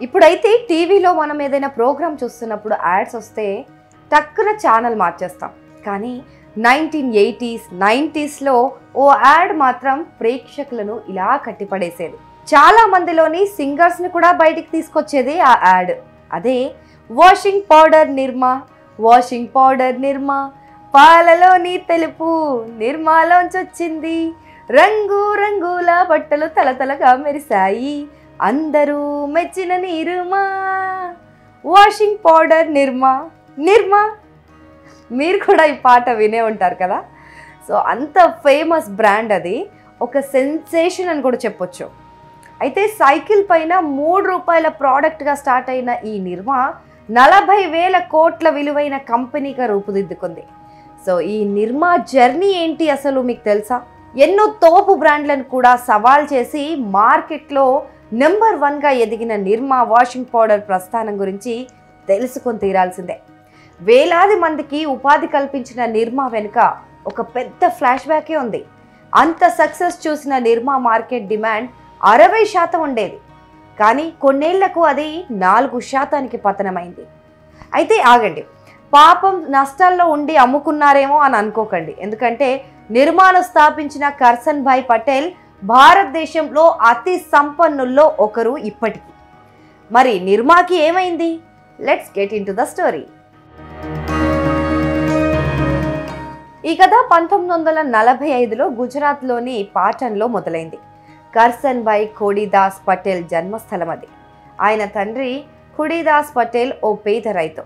ఇప్పుడైతే టీవీలో మనం ఏదైనా ప్రోగ్రామ్ చూస్తున్నప్పుడు యాడ్స్ వస్తే టక్కున ఛానల్ మార్చేస్తాం. కానీ 1980s, 90sలో ఓ యాడ్ మాత్రం ప్రేక్షకులను ఇలా కట్టిపడేసేది. చాలా మందిలోని సింగర్స్ని కూడా బయటికి తీసుకొచ్చేది ఆ యాడ్. అదే వాషింగ్ పౌడర్ నిర్మా, వాషింగ్ పౌడర్ నిర్మా, పాలలోని తెలుపు నిర్మాలోంచొచ్చింది, రంగు రంగుల బట్టలు తలతలగా మెరిశాయి, అందరూ మెచ్చిన నిర్మా, వాషింగ్ పౌడర్ నిర్మా నిర్మా. మీరు కూడా ఈ పాట వినే ఉంటారు కదా. సో అంత ఫేమస్ బ్రాండ్ అది, ఒక సెన్సేషన్ అని కూడా చెప్పొచ్చు. అయితే సైకిల్ పైన 3 రూపాయల ప్రోడక్ట్గా స్టార్ట్ అయిన ఈ నిర్మా 40,000 కోట్ల విలువైన కంపెనీగా రూపుదిద్దుకుంది. సో ఈ నిర్మా జర్నీ ఏంటి అసలు మీకు తెలుసా? ఎన్నో తోపు బ్రాండ్లను కూడా సవాల్ చేసి మార్కెట్లో నెంబర్ 1గా ఎదిగిన నిర్మా వాషింగ్ పౌడర్ ప్రస్థానం గురించి తెలుసుకొని తీరాల్సిందే. వేలాది మందికి ఉపాధి కల్పించిన నిర్మా వెనుక ఒక పెద్ద ఫ్లాష్ బ్యాకే ఉంది. అంత సక్సెస్ చూసిన నిర్మా మార్కెట్ డిమాండ్ 60% ఉండేది. కానీ కొన్నేళ్లకు అది 4% పతనమైంది. అయితే ఆగండి, పాపం నష్టాల్లో ఉండి అమ్ముకున్నారేమో అని అనుకోకండి. ఎందుకంటే నిర్మాను స్థాపించిన కర్సన్ భాయ్ పటేల్ భారతదేశంలో అతి సంపన్నుల్లో ఒకరు ఇప్పటికీ. మరి నిర్మాకి ఏమైంది? Let's get in to the story. ఈ కథ 1945లో గుజరాత్లోని పాటన్లో మొదలైంది. కర్సన్ భాయ్ ఖోడీదాస్ పటేల్ జన్మస్థలం అది. ఆయన తండ్రి ఖోడీదాస్ పటేల్ ఓ పేద రైతు.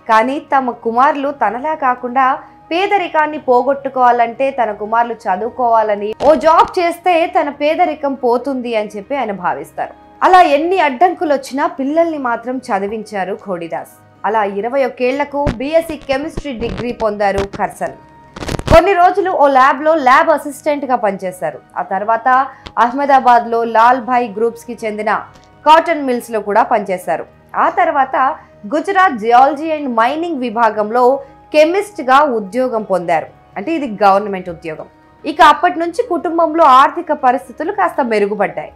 కానీ తమ కుమారులు తనలా కాకుండా పేదరికాన్ని పోగొట్టుకోవాలంటే తన కుమారులు చదువుకోవాలని, ఓ జాబ్ చేస్తే తన పేదరికం పోతుంది అని చెప్పి ఆయన భావిస్తారు. అలా ఎన్ని అడ్డంకులు వచ్చినా పిల్లల్ని మాత్రం చదివించారు ఖోడీదాస్. అలా 21 ఏళ్లకు BSc కెమిస్ట్రీ డిగ్రీ పొందారు కర్సన్. కొన్ని రోజులు ఓ ల్యాబ్లో ల్యాబ్ అసిస్టెంట్గా పనిచేశారు. ఆ తర్వాత అహ్మదాబాద్లో లాల్ భాయ్ గ్రూప్స్కి చెందిన కాటన్ మిల్స్లో కూడా పనిచేశారు. ఆ తర్వాత గుజరాత్ జియాలజీ అండ్ మైనింగ్ విభాగంలో కెమిస్ట్గా ఉద్యోగం పొందారు. అంటే ఇది గవర్నమెంట్ ఉద్యోగం. ఇక అప్పటి నుంచి కుటుంబంలో ఆర్థిక పరిస్థితులు కాస్త మెరుగుపడ్డాయి.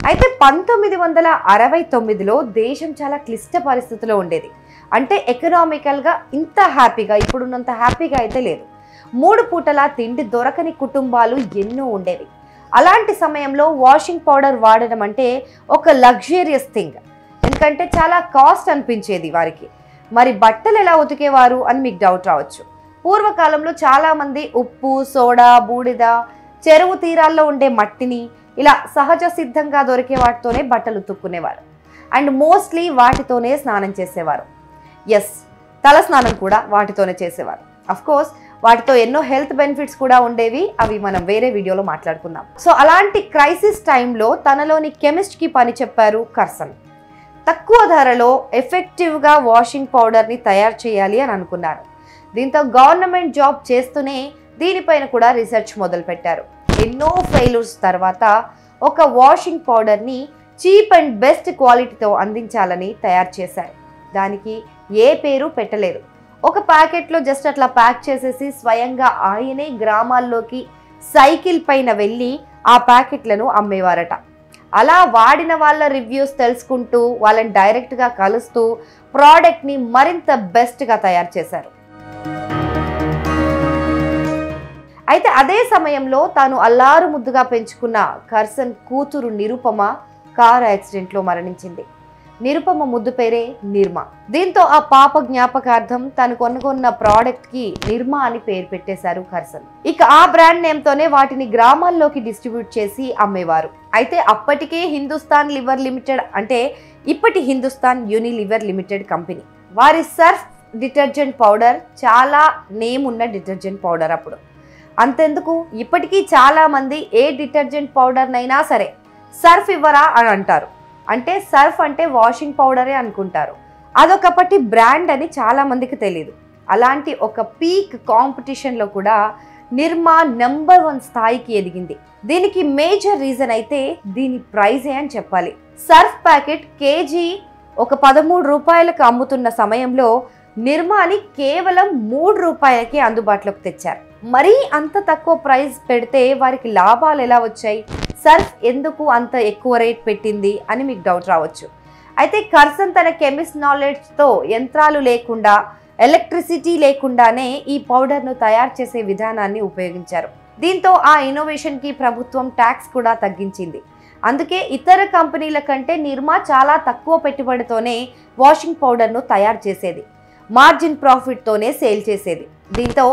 అయితే 1969లో దేశం చాలా క్లిష్ట పరిస్థితిలో ఉండేది. అంటే ఎకనామికల్గా ఇంత హ్యాపీగా, ఇప్పుడున్నంత హ్యాపీగా అయితే లేదు. 3 పూటలా తిండి దొరకని కుటుంబాలు ఎన్నో ఉండేవి. అలాంటి సమయంలో వాషింగ్ పౌడర్ వాడడం అంటే ఒక లగ్జరియస్ థింగ్. ఎందుకంటే చాలా కాస్ట్ అనిపించేది వారికి. మరి బట్టలు ఎలా ఉతికేవారు అని మీకు డౌట్ రావచ్చు. పూర్వకాలంలో చాలామంది ఉప్పు, సోడా, బూడిద, చెరువు తీరాల్లో ఉండే మట్టిని ఇలా సహజ సిద్ధంగా దొరికే వాటితోనే బట్టలు ఉతుక్కునేవారు. అండ్ మోస్ట్లీ వాటితోనే స్నానం చేసేవారు. ఎస్, తల స్నానం కూడా వాటితోనే చేసేవారు. అఫ్ కోర్స్ వాటితో ఎన్నో హెల్త్ బెనిఫిట్స్ కూడా ఉండేవి. అవి మనం వేరే వీడియోలో మాట్లాడుకుందాం. సో అలాంటి క్రైసిస్ టైంలో తనలోని కెమిస్ట్కి పని చెప్పారు కర్సన్. తక్కువ ధరలో ఎఫెక్టివ్గా వాషింగ్ పౌడర్ని తయారు చేయాలి అని అనుకున్నారు. దీంతో గవర్నమెంట్ జాబ్ చేస్తూనే దీనిపైన కూడా రీసెర్చ్ మొదలుపెట్టారు. ఎన్నో ఫెయిల్యూర్స్ తర్వాత ఒక వాషింగ్ పౌడర్ని చీప్ అండ్ బెస్ట్ క్వాలిటీతో అందించాలని తయారు చేశారు. దానికి ఏ పేరు పెట్టలేదు. ఒక ప్యాకెట్లో జస్ట్ అట్లా ప్యాక్ చేసేసి స్వయంగా ఆయనే గ్రామాల్లోకి సైకిల్ పైన వెళ్ళి ఆ ప్యాకెట్లను అమ్మేవారట. అలా వాడిన వాళ్ళ రివ్యూస్ తెలుసుకుంటూ వాళ్ళని డైరెక్ట్గా కలుస్తూ ప్రోడక్ట్ని మరింత బెస్ట్గా తయారు చేశారు. అయితే అదే సమయంలో తాను అల్లారు ముద్దుగా పెంచుకున్న కర్సన్ కూతురు నిరుపమ కారు యాక్సిడెంట్లో మరణించింది. నిరుపమ ముద్దు పేరే నిర్మా. దీంతో ఆ పాప జ్ఞాపకార్థం తను కొనుగొన్న ప్రోడక్ట్కి నిర్మా అని పేరు పెట్టేశారు కర్సన్. ఇక ఆ బ్రాండ్ నేమ్తోనే వాటిని గ్రామాల్లోకి డిస్ట్రిబ్యూట్ చేసి అమ్మేవారు. అయితే అప్పటికే హిందుస్థాన్ లివర్ లిమిటెడ్, అంటే ఇప్పటి హిందుస్థాన్ యూనిలివర్ లిమిటెడ్ కంపెనీ, వారి సర్ఫ్ డిటర్జెంట్ పౌడర్ చాలా నేమ్ ఉన్న డిటర్జెంట్ పౌడర్. అప్పుడు అంతెందుకు, ఇప్పటికీ చాలామంది ఏ డిటర్జెంట్ పౌడర్నైనా సరే సర్ఫ్ ఇవ్వరా అని అంటారు. అంటే సర్ఫ్ అంటే వాషింగ్ పౌడరే అనుకుంటారు. అదొకప్పటి బ్రాండ్ అని చాలామందికి తెలియదు. అలాంటి ఒక పీక్ కాంపిటీషన్లో కూడా నిర్మా నెంబర్ 1 స్థాయికి ఎదిగింది. దీనికి మేజర్ రీజన్ అయితే దీని ప్రైజే అని చెప్పాలి. సర్ఫ్ ప్యాకెట్ కేజీ ఒక 13 రూపాయలకు అమ్ముతున్న సమయంలో నిర్మాని కేవలం 3 రూపాయలకి అందుబాటులోకి తెచ్చారు. మరీ అంత తక్కువ ప్రైస్ పెడితే వారికి లాభాలు ఎలా వచ్చాయి? సర్ఫ్ ఎందుకు అంత ఎక్కువ రేట్ పెట్టింది అని మీకు డౌట్ రావచ్చు. అయితే కర్సన్ తన కెమిస్ట్ నాలెడ్జ్తో యంత్రాలు లేకుండా, ఎలక్ట్రిసిటీ లేకుండానే ఈ పౌడర్ను తయారు చేసే విధానాన్ని ఉపయోగించారు. దీంతో ఆ ఇన్నోవేషన్కి ప్రభుత్వం ట్యాక్స్ కూడా తగ్గించింది. అందుకే ఇతర కంపెనీల కంటే నిర్మా చాలా తక్కువ పెట్టుబడితోనే వాషింగ్ పౌడర్ను తయారు చేసేది. మార్జిన్ ప్రాఫిట్తోనే సేల్ చేసేది. దీంతో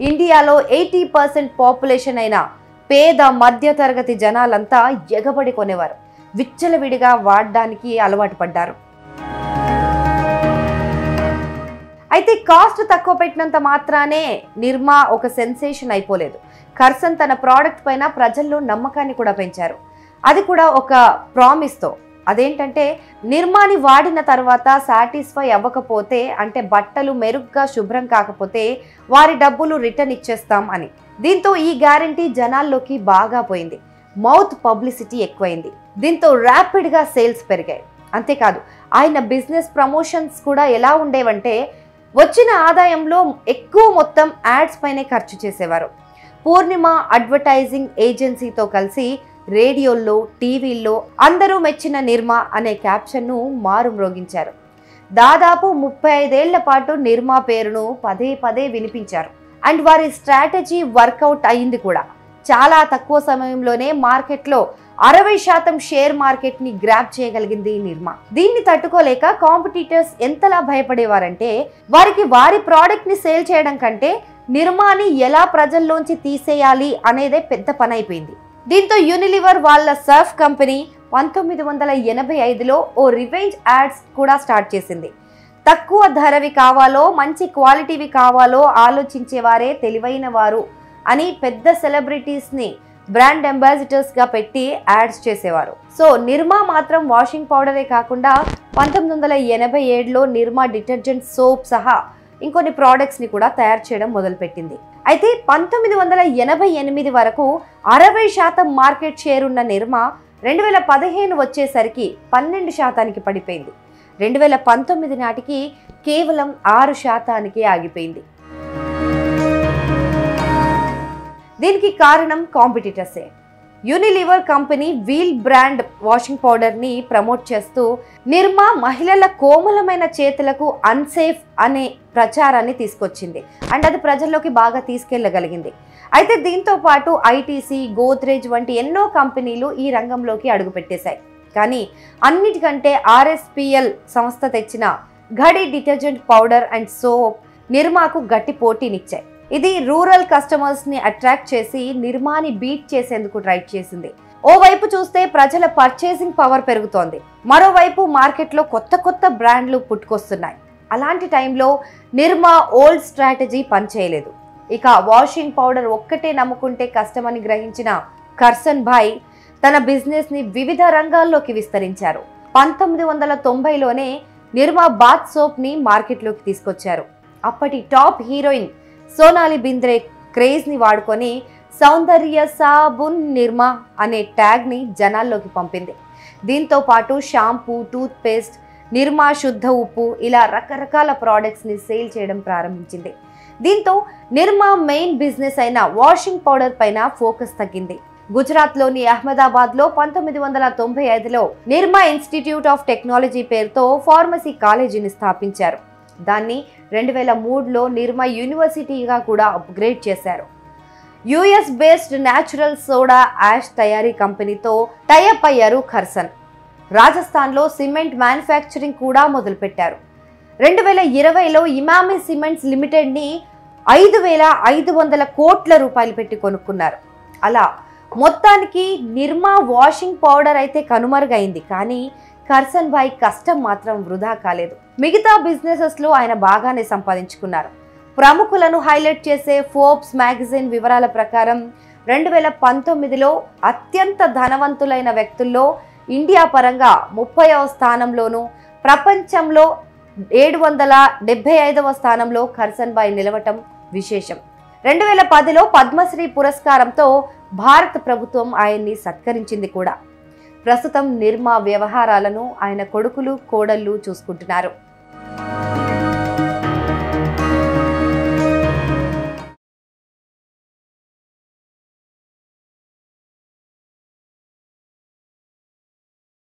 ఇండియాలో 80% పాపులేషన్ అయిన పేద మధ్యతరగతి జనాలంతా ఎగబడి కొనేవారు. విచ్చలవిడిగా వాడడానికి అలవాటు పడ్డారు. అయితే కాస్ట్ తక్కువ పెట్టినంత మాత్రానే నిర్మా ఒక సెన్సేషన్ అయిపోలేదు. కర్సన్ తన ప్రోడక్ట్ పైన ప్రజల్లో నమ్మకాన్ని కూడా పెంచారు. అది కూడా ఒక ప్రామిస్తో. అదేంటంటే నిర్మాని వాడిన తర్వాత సాటిస్ఫై అవ్వకపోతే, అంటే బట్టలు మెరుగ్గా శుభ్రం కాకపోతే వారి డబ్బులు రిటర్న్ ఇచ్చేస్తాం అని. దీంతో ఈ గ్యారంటీ జనాల్లోకి బాగా పోయింది. మౌత్ పబ్లిసిటీ ఎక్కువైంది. దీంతో ర్యాపిడ్గా సేల్స్ పెరిగాయి. అంతేకాదు ఆయన బిజినెస్ ప్రమోషన్స్ కూడా ఎలా ఉండేవంటే వచ్చిన ఆదాయంలో ఎక్కువ మొత్తం యాడ్స్ పైనే ఖర్చు చేసేవారు. పూర్ణిమ అడ్వర్టైజింగ్ ఏజెన్సీతో కలిసి రేడియోల్లో, టీవీల్లో అందరూ మెచ్చిన నిర్మా అనే క్యాప్షన్ను మారుమ్రోగించారు. దాదాపు 35 ఏళ్ల పాటు నిర్మా పేరును పదే పదే వినిపించారు. అండ్ వారి స్ట్రాటజీ వర్కౌట్ అయింది కూడా. చాలా తక్కువ సమయంలోనే మార్కెట్లో 60% షేర్ మార్కెట్ని గ్రాప్ చేయగలిగింది నిర్మా. దీన్ని తట్టుకోలేక కాంపిటీటర్స్ ఎంతలా భయపడేవారంటే వారికి వారి ప్రోడక్ట్ని సేల్ చేయడం కంటే నిర్మాని ఎలా ప్రజల్లోంచి తీసేయాలి అనేదే పెద్ద పని అయిపోయింది. దీంతో యూనిలివర్ వాళ్ళ సర్ఫ్ కంపెనీ 1985లో ఓ రివెంజ్ యాడ్స్ కూడా స్టార్ట్ చేసింది. తక్కువ ధరవి కావాలో, మంచి క్వాలిటీవి కావాలో ఆలోచించేవారే తెలివైన వారు అని పెద్ద సెలబ్రిటీస్ని బ్రాండ్ అంబాసిడర్స్గా పెట్టి యాడ్స్ చేసేవారు. సో నిర్మా మాత్రం వాషింగ్ పౌడరే కాకుండా 1987లో నిర్మా డిటర్జెంట్ సోప్ సహా ఇంకొన్ని ప్రోడక్ట్స్ని కూడా తయారు చేయడం మొదలుపెట్టింది. అయితే 1988 వరకు 60% మార్కెట్ షేర్ ఉన్న నిర్మా 2015 వచ్చేసరికి 12% పడిపోయింది. 2019 నాటికి కేవలం 6% ఆగిపోయింది. దీనికి కారణం కాంపిటీటర్సే. Unilever company wheel brand washing పౌడర్ని ప్రమోట్ చేస్తూ నిర్మా మహిళల కోమలమైన చేతులకు అన్సేఫ్ అనే ప్రచారాన్ని తీసుకొచ్చింది. అండ్ అది ప్రజల్లోకి బాగా తీసుకెళ్లగలిగింది. అయితే దీంతో పాటు ఐటీసీ, గోద్రేజ్ వంటి ఎన్నో కంపెనీలు ఈ రంగంలోకి అడుగుపెట్టేశాయి. కానీ అన్నిటికంటే ఆర్ఎస్పిఎల్ సంస్థ తెచ్చిన ఘడి డిటర్జెంట్ పౌడర్ అండ్ సోప్ నిర్మాకు గట్టి పోటీనిచ్చాయి. ఇది రూరల్ కస్టమర్స్ని అట్రాక్ట్ చేసి నిర్మాని బీట్ చేసేందుకు ట్రై చేసింది. ఓవైపు చూస్తే ప్రజల పర్చేసింగ్ పవర్ పెరుగుతోంది, మరోవైపు మార్కెట్లో కొత్త కొత్త బ్రాండ్లు పుట్టుకొస్తున్నాయి. అలాంటి టైంలో నిర్మా ఓల్డ్ స్ట్రాటజీ పనిచేయలేదు. ఇక వాషింగ్ పౌడర్ ఒక్కటే నమ్ముకుంటే కష్టమని గ్రహించిన కర్సన్ భాయ్ తన బిజినెస్ని వివిధ రంగాల్లోకి విస్తరించారు. 1990లోనే నిర్మా బాత్ సోప్ని మార్కెట్లోకి తీసుకొచ్చారు. అప్పటి టాప్ హీరోయిన్ సోనాలి బింద్రే క్రేజ్ని వాడుకొని సౌందర్య సాబున్ నిర్మా అనే ట్యాగ్ని జనాల్లోకి పంపింది. దీంతో పాటు షాంపూ, టూత్ పేస్ట్, నిర్మా శుద్ధ ఉప్పు ఇలా రకరకాల ప్రోడక్ట్స్ని సేల్ చేయడం ప్రారంభించింది. దీంతో నిర్మా మెయిన్ బిజినెస్ అయిన వాషింగ్ పౌడర్ పైన ఫోకస్ తగ్గింది. గుజరాత్లోని అహ్మదాబాద్లో 1995లో నిర్మా ఇన్స్టిట్యూట్ ఆఫ్ టెక్నాలజీ పేరుతో ఫార్మసీ కాలేజీని స్థాపించారు. దాన్ని 2003లో నిర్మా యూనివర్సిటీగా కూడా అప్గ్రేడ్ చేశారు. US based natural soda ash తయారీ కంపెనీతో టైఅప్ అయ్యారు కర్సన్. రాజస్థాన్లో సిమెంట్ మ్యానుఫ్యాక్చరింగ్ కూడా మొదలుపెట్టారు. 2020లో ఇమామి సిమెంట్స్ లిమిటెడ్ని 5,500 కోట్ల రూపాయలు పెట్టి కొనుక్కున్నారు. అలా మొత్తానికి నిర్మా వాషింగ్ పౌడర్ అయితే కనుమరుగైంది, కానీ కర్సన్ భాయ్ కష్టం మాత్రం వృధా కాలేదు. మిగతా బిజినెసెస్లో ఆయన బాగానే సంపాదించుకున్నారు. ప్రముఖులను హైలైట్ చేసే ఫోర్బ్స్ మ్యాగజైన్ వివరాల ప్రకారం 2019లో అత్యంత ధనవంతులైన వ్యక్తుల్లో ఇండియా పరంగా 30వ స్థానంలోనూ, ప్రపంచంలో 775వ స్థానంలో కర్సన్ భాయ్ నిలవటం విశేషం. 2010లో పద్మశ్రీ పురస్కారంతో భారత ప్రభుత్వం ఆయన్ని సత్కరించింది కూడా. ప్రస్తుతం నిర్మా వ్యవహారాలను ఆయన కొడుకులు, కోడళ్ళు చూసుకుంటున్నారు.